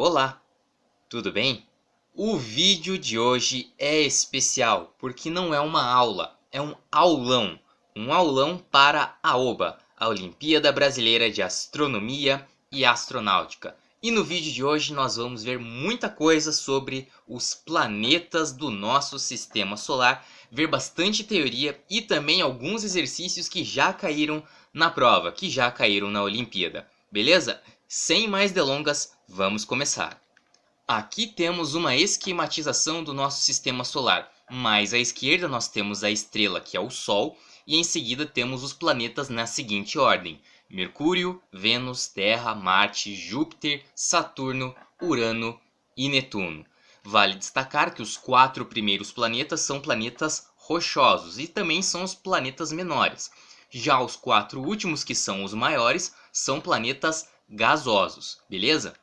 Olá, tudo bem? O vídeo de hoje é especial porque não é uma aula, é um aulão para a OBA, a Olimpíada Brasileira de Astronomia e Astronáutica. E no vídeo de hoje nós vamos ver muita coisa sobre os planetas do nosso sistema solar, ver bastante teoria e também alguns exercícios que já caíram na prova, que já caíram na Olimpíada. Beleza? Sem mais delongas, vamos começar. Aqui temos uma esquematização do nosso sistema solar. Mais à esquerda nós temos a estrela, que é o Sol, e em seguida temos os planetas na seguinte ordem: Mercúrio, Vênus, Terra, Marte, Júpiter, Saturno, Urano e Netuno. Vale destacar que os 4 primeiros planetas são planetas rochosos e também são os planetas menores. Já os 4 últimos, que são os maiores, são planetas gasosos, beleza?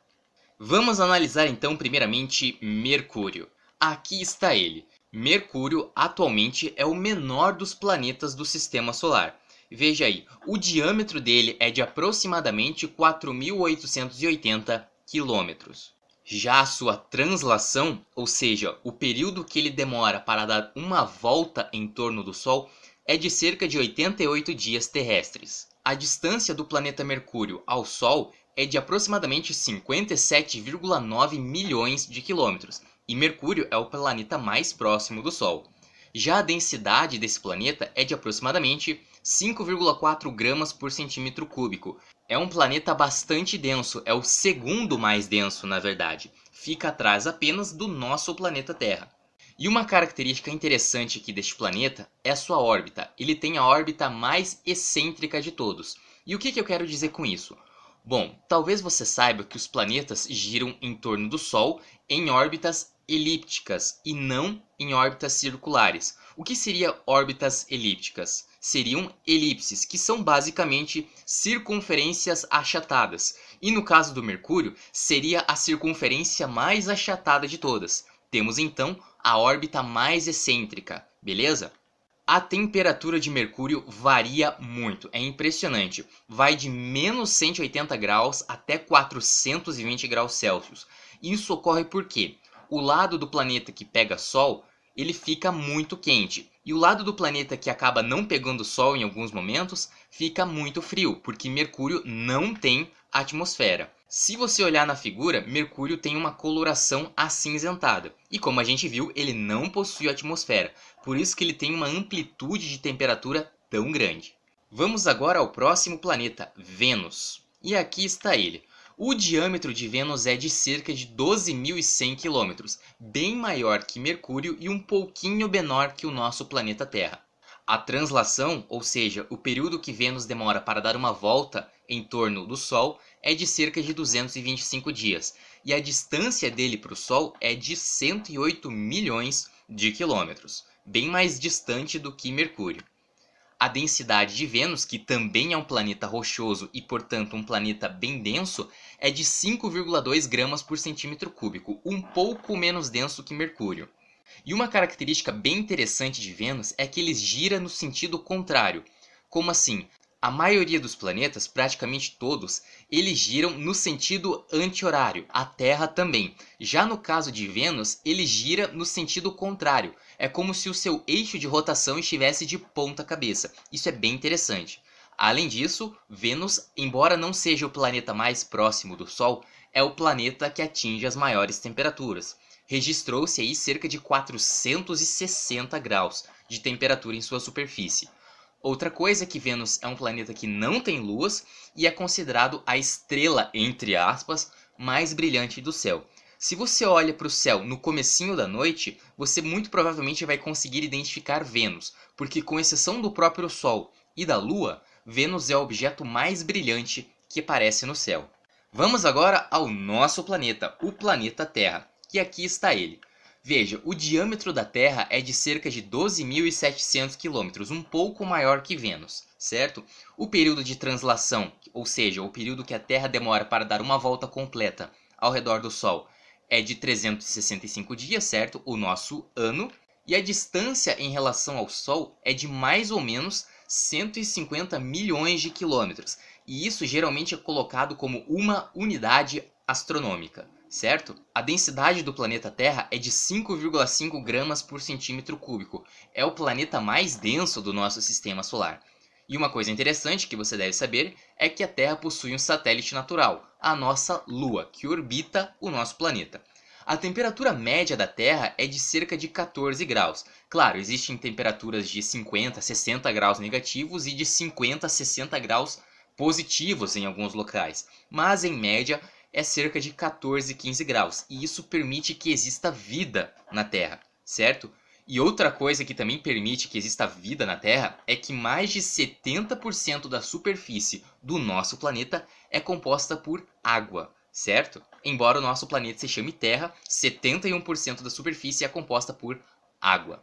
Vamos analisar então primeiramente Mercúrio. Aqui está ele. Mercúrio atualmente é o menor dos planetas do sistema solar. Veja aí, o diâmetro dele é de aproximadamente 4.880 quilômetros. Já a sua translação, ou seja, o período que ele demora para dar uma volta em torno do Sol, é de cerca de 88 dias terrestres. A distância do planeta Mercúrio ao Sol é de aproximadamente 57,9 milhões de quilômetros, e Mercúrio é o planeta mais próximo do Sol. Já a densidade desse planeta é de aproximadamente 5,4 gramas por centímetro cúbico. É um planeta bastante denso, é o segundo mais denso, na verdade. Fica atrás apenas do nosso planeta Terra. E uma característica interessante aqui deste planeta é a sua órbita. Ele tem a órbita mais excêntrica de todos. E o que eu quero dizer com isso? Bom, talvez você saiba que os planetas giram em torno do Sol em órbitas elípticas e não em órbitas circulares. O que seria órbitas elípticas? Seriam elipses, que são basicamente circunferências achatadas. E no caso do Mercúrio, seria a circunferência mais achatada de todas. Temos então a órbita mais excêntrica, beleza? A temperatura de Mercúrio varia muito, é impressionante. Vai de menos 180 graus até 420 graus Celsius. Isso ocorre porque o lado do planeta que pega Sol, ele fica muito quente. E o lado do planeta que acaba não pegando Sol em alguns momentos, fica muito frio, porque Mercúrio não tem atmosfera. Se você olhar na figura, Mercúrio tem uma coloração acinzentada. E como a gente viu, ele não possui atmosfera. Por isso que ele tem uma amplitude de temperatura tão grande. Vamos agora ao próximo planeta, Vênus. E aqui está ele. O diâmetro de Vênus é de cerca de 12.100 km, bem maior que Mercúrio e um pouquinho menor que o nosso planeta Terra. A translação, ou seja, o período que Vênus demora para dar uma volta em torno do Sol, é de cerca de 225 dias, e a distância dele para o Sol é de 108 milhões de quilômetros, bem mais distante do que Mercúrio. A densidade de Vênus, que também é um planeta rochoso e, portanto, um planeta bem denso, é de 5,2 gramas por centímetro cúbico, um pouco menos denso que Mercúrio. E uma característica bem interessante de Vênus é que ele gira no sentido contrário. Como assim? A maioria dos planetas, praticamente todos, eles giram no sentido anti-horário, a Terra também. Já no caso de Vênus, ele gira no sentido contrário. É como se o seu eixo de rotação estivesse de ponta cabeça. Isso é bem interessante. Além disso, Vênus, embora não seja o planeta mais próximo do Sol, é o planeta que atinge as maiores temperaturas. Registrou-se aí cerca de 460 graus de temperatura em sua superfície. Outra coisa é que Vênus é um planeta que não tem luas e é considerado a estrela, entre aspas, mais brilhante do céu. Se você olha para o céu no comecinho da noite, você muito provavelmente vai conseguir identificar Vênus, porque com exceção do próprio Sol e da Lua, Vênus é o objeto mais brilhante que aparece no céu. Vamos agora ao nosso planeta, o planeta Terra, que aqui está ele. Veja, o diâmetro da Terra é de cerca de 12.700 km, um pouco maior que Vênus, certo? O período de translação, ou seja, o período que a Terra demora para dar uma volta completa ao redor do Sol, é de 365 dias, certo? O nosso ano. E a distância em relação ao Sol é de mais ou menos 150 milhões de quilômetros. E isso geralmente é colocado como uma unidade astronômica. certo? A densidade do planeta Terra é de 5,5 gramas por centímetro cúbico. É o planeta mais denso do nosso sistema solar. E uma coisa interessante que você deve saber é que a Terra possui um satélite natural, a nossa Lua, que orbita o nosso planeta. A temperatura média da Terra é de cerca de 14 graus. Claro, existem temperaturas de 50 a 60 graus negativos e de 50 a 60 graus positivos em alguns locais, mas em média é cerca de 14, 15 graus, e isso permite que exista vida na Terra, certo? E outra coisa que também permite que exista vida na Terra é que mais de 70% da superfície do nosso planeta é composta por água, certo? Embora o nosso planeta se chame Terra, 71% da superfície é composta por água.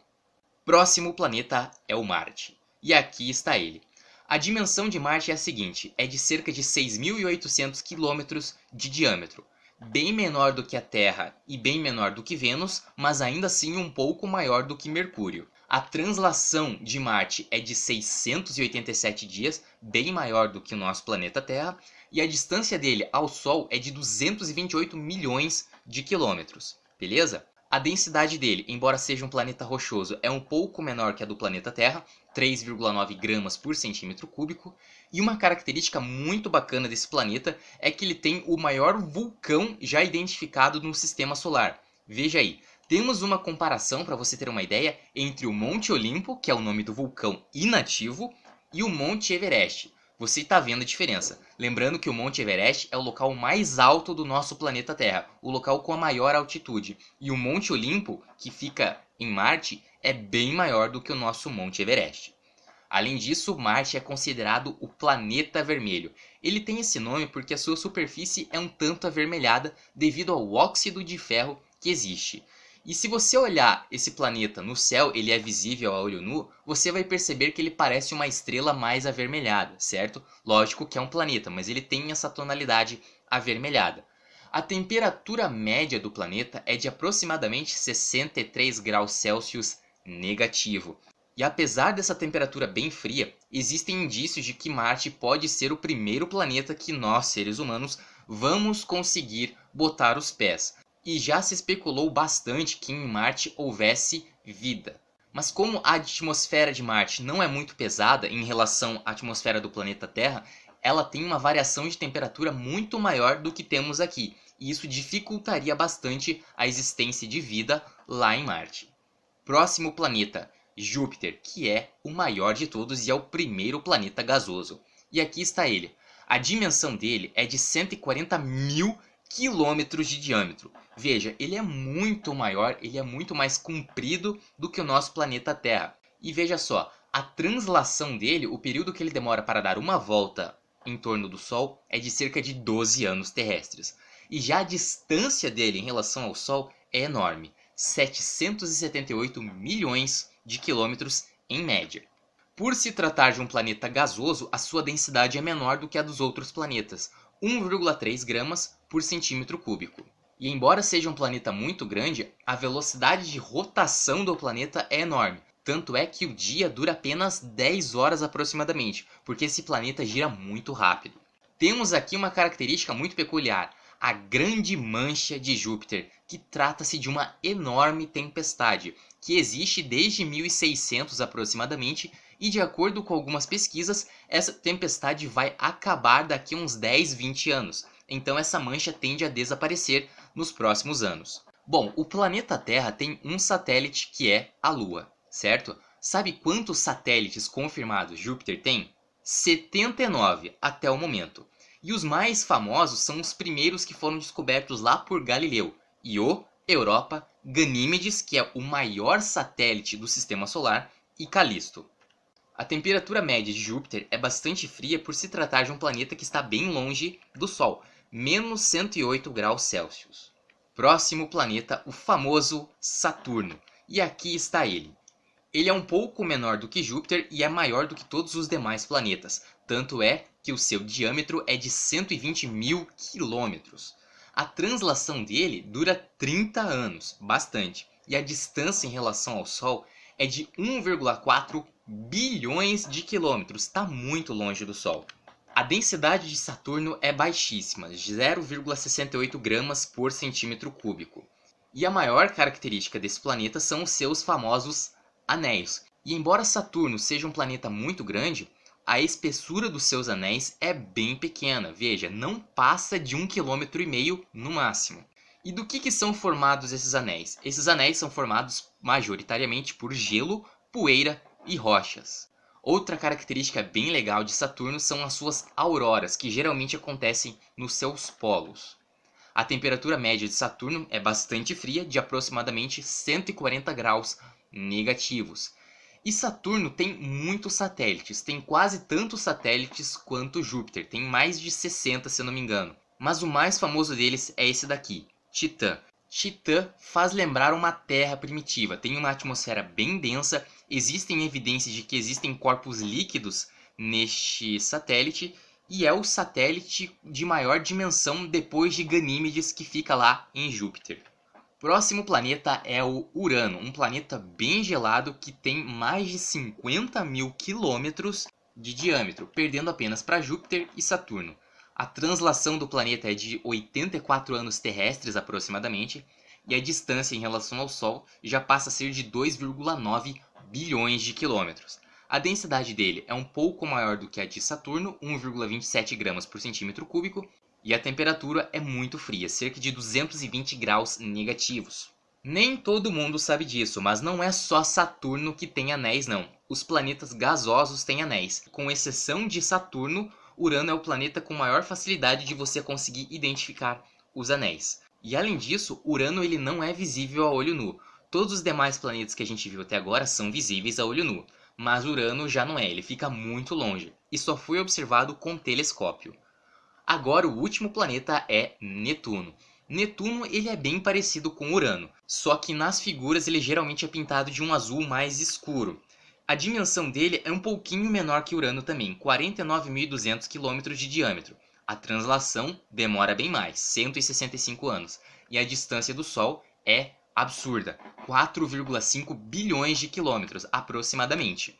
Próximo planeta é o Marte. E aqui está ele. A dimensão de Marte é a seguinte, é de cerca de 6.800 km de diâmetro. Bem menor do que a Terra e bem menor do que Vênus, mas ainda assim um pouco maior do que Mercúrio. A translação de Marte é de 687 dias, bem maior do que o nosso planeta Terra, e a distância dele ao Sol é de 228 milhões de quilômetros. Beleza? A densidade dele, embora seja um planeta rochoso, é um pouco menor que a do planeta Terra, 3,9 gramas por centímetro cúbico. E uma característica muito bacana desse planeta é que ele tem o maior vulcão já identificado no sistema solar. Veja aí, temos uma comparação para você ter uma ideia entre o Monte Olimpo, que é o nome do vulcão inativo, e o Monte Everest. Você está vendo a diferença. Lembrando que o Monte Everest é o local mais alto do nosso planeta Terra, o local com a maior altitude. E o Monte Olimpo, que fica em Marte, é bem maior do que o nosso Monte Everest. Além disso, Marte é considerado o planeta vermelho. Ele tem esse nome porque a sua superfície é um tanto avermelhada devido ao óxido de ferro que existe. E se você olhar esse planeta no céu, ele é visível a olho nu, você vai perceber que ele parece uma estrela mais avermelhada, certo? Lógico que é um planeta, mas ele tem essa tonalidade avermelhada. A temperatura média do planeta é de aproximadamente 63 graus Celsius negativo. E apesar dessa temperatura bem fria, existem indícios de que Marte pode ser o primeiro planeta que nós, seres humanos, vamos conseguir botar os pés. E já se especulou bastante que em Marte houvesse vida. Mas como a atmosfera de Marte não é muito pesada em relação à atmosfera do planeta Terra, ela tem uma variação de temperatura muito maior do que temos aqui. E isso dificultaria bastante a existência de vida lá em Marte. Próximo planeta, Júpiter, que é o maior de todos e é o primeiro planeta gasoso. E aqui está ele. A dimensão dele é de 140 mil quilômetros de diâmetro. Veja, ele é muito maior, ele é muito mais comprido do que o nosso planeta Terra. E veja só, a translação dele, o período que ele demora para dar uma volta em torno do Sol, é de cerca de 12 anos terrestres. E já a distância dele em relação ao Sol é enorme, 778 milhões de quilômetros em média. Por se tratar de um planeta gasoso, a sua densidade é menor do que a dos outros planetas, 1,3 gramas por centímetro cúbico. E embora seja um planeta muito grande, a velocidade de rotação do planeta é enorme. Tanto é que o dia dura apenas 10 horas aproximadamente, porque esse planeta gira muito rápido. Temos aqui uma característica muito peculiar, a Grande Mancha de Júpiter, que trata-se de uma enorme tempestade, que existe desde 1600 aproximadamente, e de acordo com algumas pesquisas, essa tempestade vai acabar daqui a uns 10, 20 anos. Então essa mancha tende a desaparecer nos próximos anos. Bom, o planeta Terra tem um satélite que é a Lua, certo? Sabe quantos satélites confirmados Júpiter tem? 79 até o momento. E os mais famosos são os primeiros que foram descobertos lá por Galileu, Io, Europa, Ganímedes, que é o maior satélite do sistema solar, e Calisto. A temperatura média de Júpiter é bastante fria por se tratar de um planeta que está bem longe do Sol, menos 108 graus Celsius. Próximo planeta, o famoso Saturno. E aqui está ele. Ele é um pouco menor do que Júpiter e é maior do que todos os demais planetas. Tanto é que o seu diâmetro é de 120 mil quilômetros. A translação dele dura 30 anos, bastante. E a distância em relação ao Sol é de 1,4 bilhões de quilômetros. Está muito longe do Sol. A densidade de Saturno é baixíssima, 0,68 gramas por centímetro cúbico. E a maior característica desse planeta são os seus famosos anéis. E embora Saturno seja um planeta muito grande, a espessura dos seus anéis é bem pequena. Veja, não passa de 1,5 km no máximo. E do que são formados esses anéis? Esses anéis são formados majoritariamente por gelo, poeira e rochas. Outra característica bem legal de Saturno são as suas auroras, que geralmente acontecem nos seus polos. A temperatura média de Saturno é bastante fria, de aproximadamente 140 graus negativos. E Saturno tem muitos satélites, tem quase tantos satélites quanto Júpiter, tem mais de 60 se eu não me engano. Mas o mais famoso deles é esse daqui, Titã. Titã faz lembrar uma Terra primitiva, tem uma atmosfera bem densa, existem evidências de que existem corpos líquidos neste satélite e é o satélite de maior dimensão depois de Ganímedes, que fica lá em Júpiter. Próximo planeta é o Urano, um planeta bem gelado que tem mais de 50 mil quilômetros de diâmetro, perdendo apenas para Júpiter e Saturno. A translação do planeta é de 84 anos terrestres aproximadamente, e a distância em relação ao Sol já passa a ser de 2,9 bilhões de quilômetros. A densidade dele é um pouco maior do que a de Saturno, 1,27 gramas por centímetro cúbico, e a temperatura é muito fria, cerca de 220 graus negativos. Nem todo mundo sabe disso, mas não é só Saturno que tem anéis não. Os planetas gasosos têm anéis. Com exceção de Saturno, Urano é o planeta com maior facilidade de você conseguir identificar os anéis. E além disso, Urano ele não é visível a olho nu. Todos os demais planetas que a gente viu até agora são visíveis a olho nu, mas Urano já não é, ele fica muito longe e só foi observado com telescópio. Agora o último planeta é Netuno. Netuno ele é bem parecido com Urano, só que nas figuras ele geralmente é pintado de um azul mais escuro. A dimensão dele é um pouquinho menor que Urano também, 49.200 km de diâmetro. A translação demora bem mais, 165 anos. E a distância do Sol é absurda, 4,5 bilhões de quilômetros aproximadamente.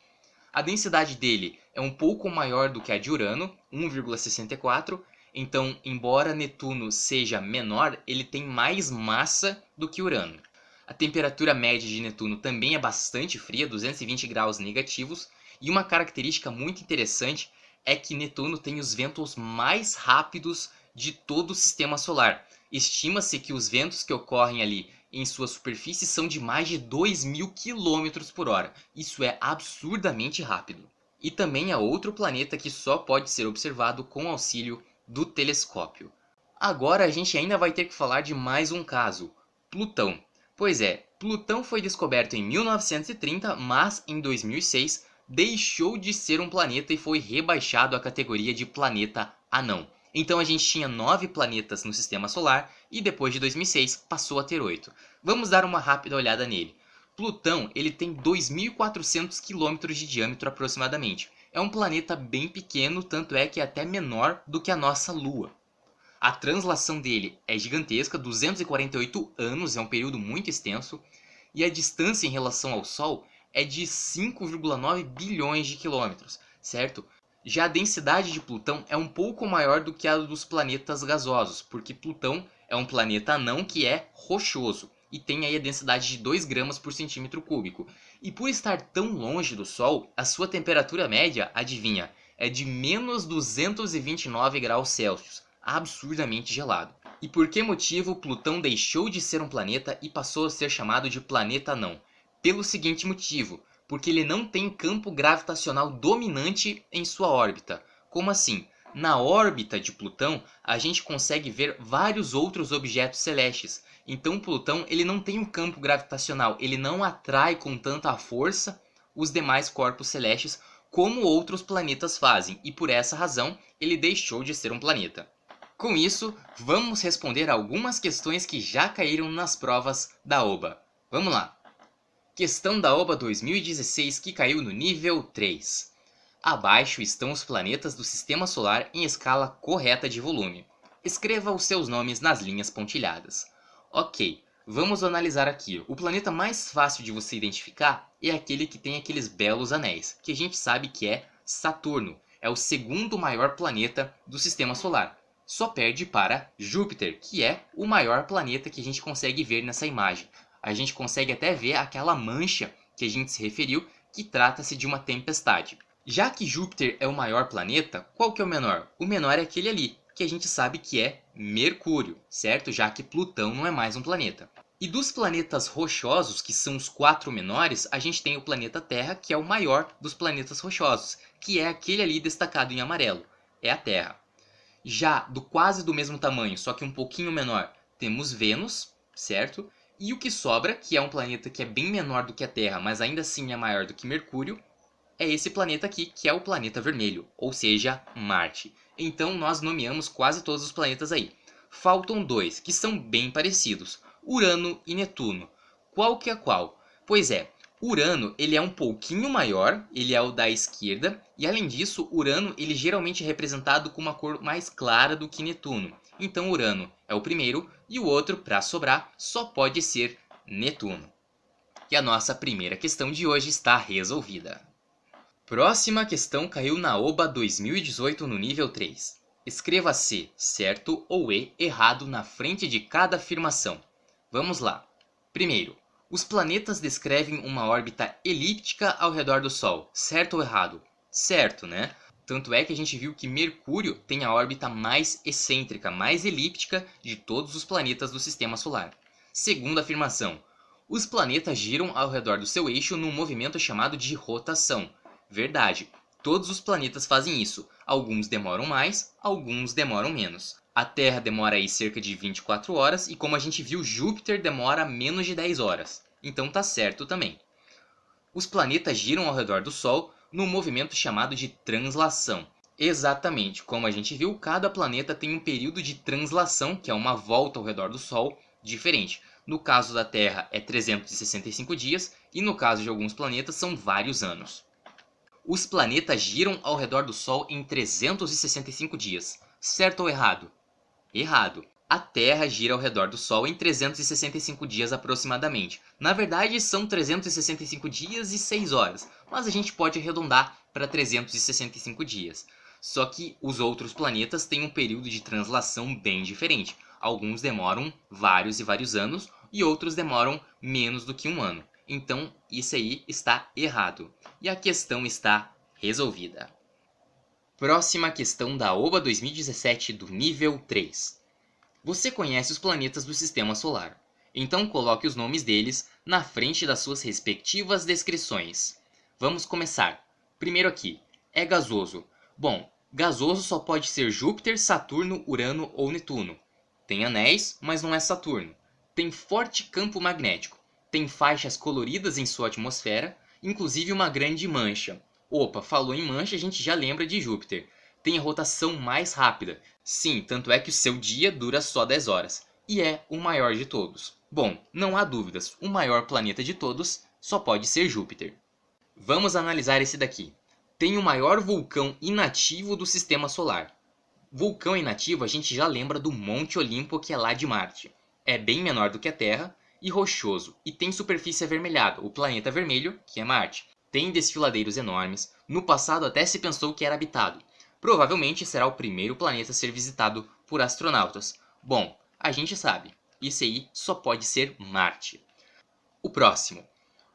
A densidade dele é um pouco maior do que a de Urano, 1,64. Então, embora Netuno seja menor, ele tem mais massa do que Urano. A temperatura média de Netuno também é bastante fria, 220 graus negativos, e uma característica muito interessante é que Netuno tem os ventos mais rápidos de todo o sistema solar. Estima-se que os ventos que ocorrem ali em sua superfície são de mais de 2.000 km por hora. Isso é absurdamente rápido. E também há outro planeta que só pode ser observado com auxílio do telescópio. Agora a gente ainda vai ter que falar de mais um caso, Plutão. Pois é, Plutão foi descoberto em 1930, mas em 2006 deixou de ser um planeta e foi rebaixado à categoria de planeta anão. Então a gente tinha 9 planetas no sistema solar e depois de 2006 passou a ter 8. Vamos dar uma rápida olhada nele. Plutão ele tem 2.400 km de diâmetro aproximadamente. É um planeta bem pequeno, tanto é que é até menor do que a nossa Lua. A translação dele é gigantesca, 248 anos, é um período muito extenso, e a distância em relação ao Sol é de 5,9 bilhões de quilômetros, certo? Já a densidade de Plutão é um pouco maior do que a dos planetas gasosos, porque Plutão é um planeta anão que é rochoso e tem aí a densidade de 2 gramas por centímetro cúbico. E por estar tão longe do Sol, a sua temperatura média, adivinha, é de menos 229 graus Celsius. Absurdamente gelado. E por que motivo Plutão deixou de ser um planeta e passou a ser chamado de planeta anão? Pelo seguinte motivo, porque ele não tem campo gravitacional dominante em sua órbita. Como assim? Na órbita de Plutão, a gente consegue ver vários outros objetos celestes. Então Plutão ele não tem um campo gravitacional, ele não atrai com tanta força os demais corpos celestes como outros planetas fazem, e por essa razão ele deixou de ser um planeta. Com isso, vamos responder algumas questões que já caíram nas provas da OBA. Vamos lá! Questão da OBA 2016 que caiu no nível 3. Abaixo estão os planetas do Sistema Solar em escala correta de volume. Escreva os seus nomes nas linhas pontilhadas. Ok, vamos analisar aqui. O planeta mais fácil de você identificar é aquele que tem aqueles belos anéis, que a gente sabe que é Saturno. é o segundo maior planeta do Sistema Solar. Só perde para Júpiter, que é o maior planeta que a gente consegue ver nessa imagem. A gente consegue até ver aquela mancha que a gente se referiu, que trata-se de uma tempestade. Já que Júpiter é o maior planeta, qual que é o menor? O menor é aquele ali, que a gente sabe que é Mercúrio, certo? Já que Plutão não é mais um planeta. E dos planetas rochosos, que são os 4 menores, a gente tem o planeta Terra, que é o maior dos planetas rochosos, que é aquele ali destacado em amarelo, é a Terra. Já do quase do mesmo tamanho, só que um pouquinho menor, temos Vênus, certo? E o que sobra, que é um planeta que é bem menor do que a Terra, mas ainda assim é maior do que Mercúrio, é esse planeta aqui, que é o planeta vermelho, ou seja, Marte. Então nós nomeamos quase todos os planetas aí. Faltam 2, que são bem parecidos, Urano e Netuno. Qual que é qual? Pois é, Urano ele é um pouquinho maior, ele é o da esquerda, e além disso, Urano ele geralmente é representado com uma cor mais clara do que Netuno. Então Urano é o primeiro, e o outro, para sobrar, só pode ser Netuno. E a nossa primeira questão de hoje está resolvida. Próxima questão caiu na OBA 2018 no nível 3. Escreva C, certo, ou E, errado na frente de cada afirmação. Vamos lá. Primeiro, os planetas descrevem uma órbita elíptica ao redor do Sol, certo ou errado? Certo, né? Tanto é que a gente viu que Mercúrio tem a órbita mais excêntrica, mais elíptica de todos os planetas do Sistema Solar. Segunda afirmação, os planetas giram ao redor do seu eixo num movimento chamado de rotação. Verdade, todos os planetas fazem isso. Alguns demoram mais, alguns demoram menos. A Terra demora aí cerca de 24 horas e como a gente viu, Júpiter demora menos de 10 horas. Então tá certo também. Os planetas giram ao redor do Sol num movimento chamado de translação. Exatamente, como a gente viu, cada planeta tem um período de translação, que é uma volta ao redor do Sol, diferente. No caso da Terra é 365 dias e no caso de alguns planetas são vários anos. Os planetas giram ao redor do Sol em 365 dias. Certo ou errado? Errado. A Terra gira ao redor do Sol em 365 dias aproximadamente. Na verdade, são 365 dias e 6 horas, mas a gente pode arredondar para 365 dias. Só que os outros planetas têm um período de translação bem diferente. Alguns demoram vários e vários anos e outros demoram menos do que um ano. Então, isso aí está errado. E a questão está resolvida. Próxima questão da OBA 2017 do nível 3. Você conhece os planetas do Sistema Solar. Então coloque os nomes deles na frente das suas respectivas descrições. Vamos começar. Primeiro aqui, é gasoso. Bom, gasoso só pode ser Júpiter, Saturno, Urano ou Netuno. Tem anéis, mas não é Saturno. Tem forte campo magnético. Tem faixas coloridas em sua atmosfera, inclusive uma grande mancha. Opa, falou em mancha, a gente já lembra de Júpiter. Tem a rotação mais rápida. Sim, tanto é que o seu dia dura só 10 horas. E é o maior de todos. Bom, não há dúvidas, o maior planeta de todos só pode ser Júpiter. Vamos analisar esse daqui. Tem o maior vulcão inativo do Sistema Solar. Vulcão inativo a gente já lembra do Monte Olimpo, que é lá de Marte. É bem menor do que a Terra e rochoso, e tem superfície avermelhada, o planeta vermelho, que é Marte. Tem desfiladeiros enormes, no passado até se pensou que era habitado. Provavelmente será o primeiro planeta a ser visitado por astronautas. Bom, a gente sabe, isso aí só pode ser Marte. O próximo,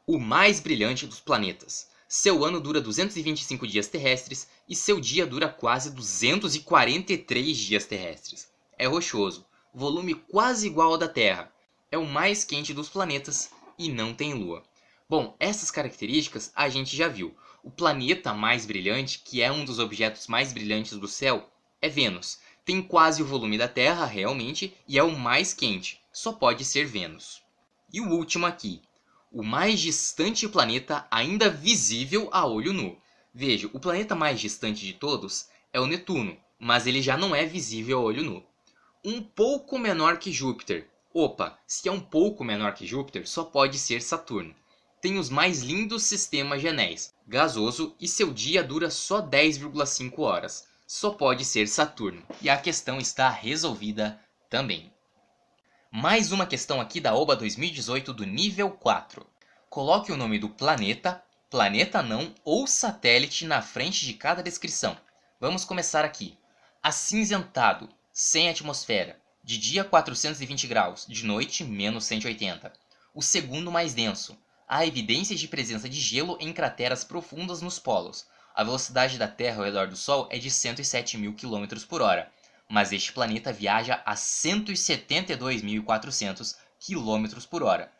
o mais brilhante dos planetas. Seu ano dura 225 dias terrestres e seu dia dura quase 243 dias terrestres. É rochoso, volume quase igual ao da Terra. É o mais quente dos planetas e não tem lua. Bom, essas características a gente já viu. O planeta mais brilhante, que é um dos objetos mais brilhantes do céu, é Vênus. Tem quase o volume da Terra, realmente, e é o mais quente. Só pode ser Vênus. E o último aqui, o mais distante planeta ainda visível a olho nu. Veja, o planeta mais distante de todos é o Netuno, mas ele já não é visível a olho nu. Um pouco menor que Júpiter. Opa, se é um pouco menor que Júpiter, só pode ser Saturno. Tem os mais lindos sistemas de anéis, gasoso, e seu dia dura só 10,5 horas. Só pode ser Saturno. E a questão está resolvida também. Mais uma questão aqui da OBA 2018 do nível 4. Coloque o nome do planeta, planeta não ou satélite na frente de cada descrição. Vamos começar aqui. Acinzentado, sem atmosfera. De dia 420 graus, de noite menos 180. O segundo mais denso. Há evidências de presença de gelo em crateras profundas nos polos. A velocidade da Terra ao redor do Sol é de 107.000 km por hora, mas este planeta viaja a 172.400 km por hora.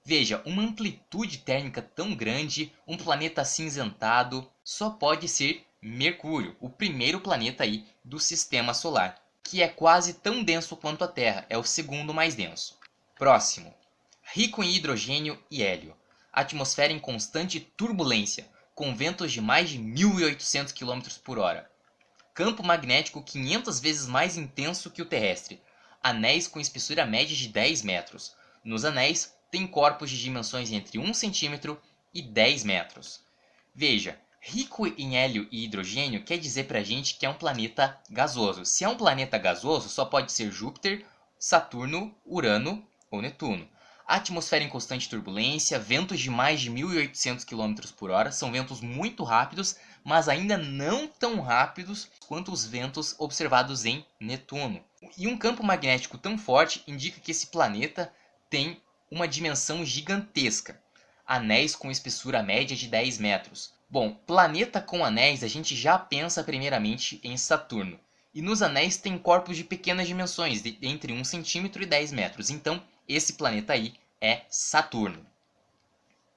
Veja, uma amplitude térmica tão grande, um planeta acinzentado, só pode ser Mercúrio, o primeiro planeta aí do Sistema Solar, que é quase tão denso quanto a Terra, é o segundo mais denso. Próximo. Rico em hidrogênio e hélio. Atmosfera em constante turbulência, com ventos de mais de 1.800 km por hora. Campo magnético 500 vezes mais intenso que o terrestre. Anéis com espessura média de 10 metros. Nos anéis, tem corpos de dimensões entre 1 cm e 10 metros. Veja, rico em hélio e hidrogênio quer dizer pra gente que é um planeta gasoso. Se é um planeta gasoso, só pode ser Júpiter, Saturno, Urano ou Netuno. Atmosfera em constante turbulência, ventos de mais de 1.800 km por hora, são ventos muito rápidos, mas ainda não tão rápidos quanto os ventos observados em Netuno. E um campo magnético tão forte indica que esse planeta tem uma dimensão gigantesca. Anéis com espessura média de 10 metros. Bom, planeta com anéis a gente já pensa primeiramente em Saturno. E nos anéis tem corpos de pequenas dimensões, entre 1 centímetro e 10 metros. Então, esse planeta aí é Saturno.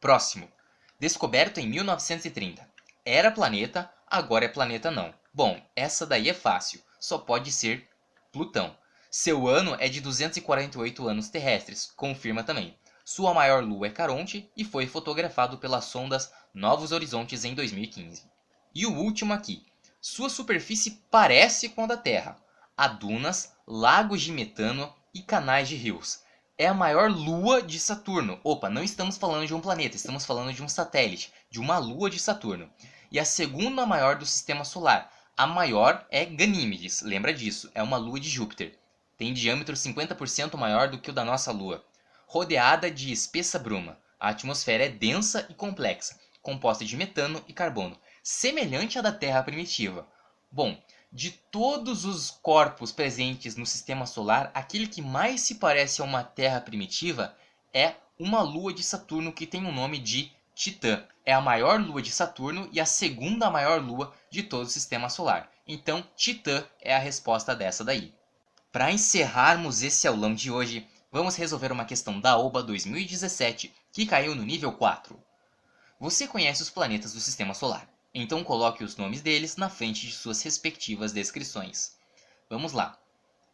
Próximo. Descoberto em 1930. Era planeta, agora é planeta não. Bom, essa daí é fácil. Só pode ser Plutão. Seu ano é de 248 anos terrestres, confirma também. Sua maior lua é Caronte e foi fotografado pelas sondas Novos Horizontes em 2015. E o último aqui. Sua superfície parece com a da Terra. Há dunas, lagos de metano e canais de rios. É a maior lua de Saturno. Opa, não estamos falando de um planeta, estamos falando de um satélite, de uma lua de Saturno. E a segunda maior do Sistema Solar. A maior é Ganímedes, lembra disso, é uma lua de Júpiter. Tem diâmetro 50% maior do que o da nossa Lua. Rodeada de espessa bruma, a atmosfera é densa e complexa, composta de metano e carbono, semelhante à da Terra primitiva. Bom, de todos os corpos presentes no Sistema Solar, aquele que mais se parece a uma Terra primitiva é uma lua de Saturno que tem o nome de Titã. É a maior lua de Saturno e a segunda maior lua de todo o Sistema Solar. Então, Titã é a resposta dessa daí. Para encerrarmos esse aulão de hoje, vamos resolver uma questão da OBA 2017 que caiu no nível 4. Você conhece os planetas do Sistema Solar, então coloque os nomes deles na frente de suas respectivas descrições. Vamos lá.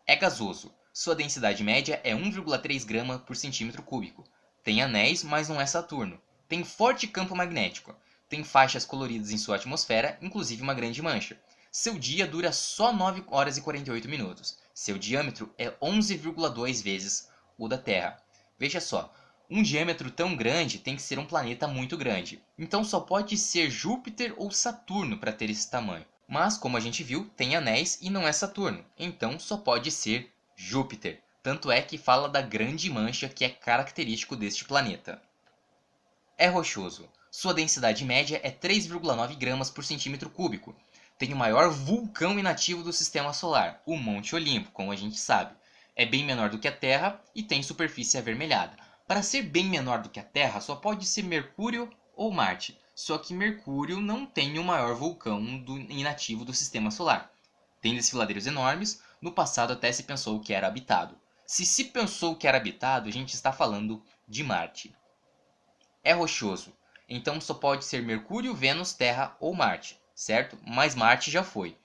É gasoso. Sua densidade média é 1,3 grama por centímetro cúbico. Tem anéis, mas não é Saturno. Tem forte campo magnético. Tem faixas coloridas em sua atmosfera, inclusive uma grande mancha. Seu dia dura só 9 horas e 48 minutos. Seu diâmetro é 11,2 vezes o da Terra. Veja só, um diâmetro tão grande tem que ser um planeta muito grande. Então só pode ser Júpiter ou Saturno para ter esse tamanho. Mas, como a gente viu, tem anéis e não é Saturno. Então só pode ser Júpiter. Tanto é que fala da grande mancha que é característico deste planeta. É rochoso. Sua densidade média é 3,9 gramas por centímetro cúbico. Tem o maior vulcão inativo do Sistema Solar, o Monte Olimpo, como a gente sabe. É bem menor do que a Terra e tem superfície avermelhada. Para ser bem menor do que a Terra, só pode ser Mercúrio ou Marte. Só que Mercúrio não tem o maior vulcão inativo do Sistema Solar. Tem desfiladeiros enormes, no passado até se pensou que era habitado. Se pensou que era habitado, a gente está falando de Marte. É rochoso, então só pode ser Mercúrio, Vênus, Terra ou Marte, certo? Mas Marte já foi.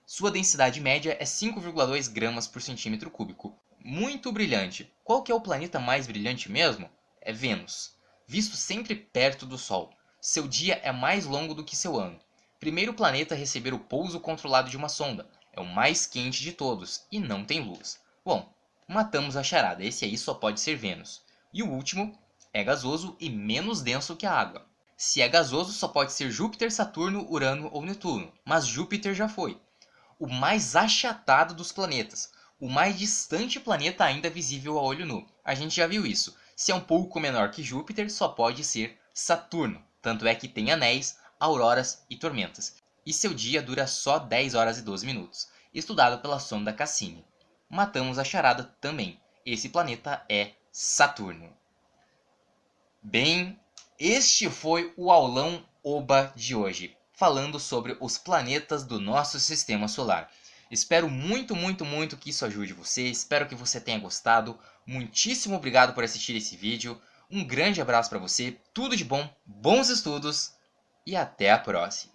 Sua densidade média é 5,2 gramas por centímetro cúbico. Muito brilhante. Qual que é o planeta mais brilhante mesmo? É Vênus. Visto sempre perto do Sol. Seu dia é mais longo do que seu ano. Primeiro planeta a receber o pouso controlado de uma sonda. É o mais quente de todos e não tem luz. Bom, matamos a charada. Esse aí só pode ser Vênus. E o último é gasoso e menos denso que a água. Se é gasoso, só pode ser Júpiter, Saturno, Urano ou Netuno. Mas Júpiter já foi. O mais achatado dos planetas. O mais distante planeta ainda visível a olho nu. A gente já viu isso. Se é um pouco menor que Júpiter, só pode ser Saturno. Tanto é que tem anéis, auroras e tormentas. e seu dia dura só 10 horas e 12 minutos, estudado pela sonda Cassini. Matamos a charada também. Esse planeta é Saturno. Bem, este foi o aulão Oba de hoje, falando sobre os planetas do nosso sistema solar. Espero muito que isso ajude você, espero que você tenha gostado. Muitíssimo obrigado por assistir esse vídeo. Um grande abraço para você, tudo de bom, bons estudos e até a próxima.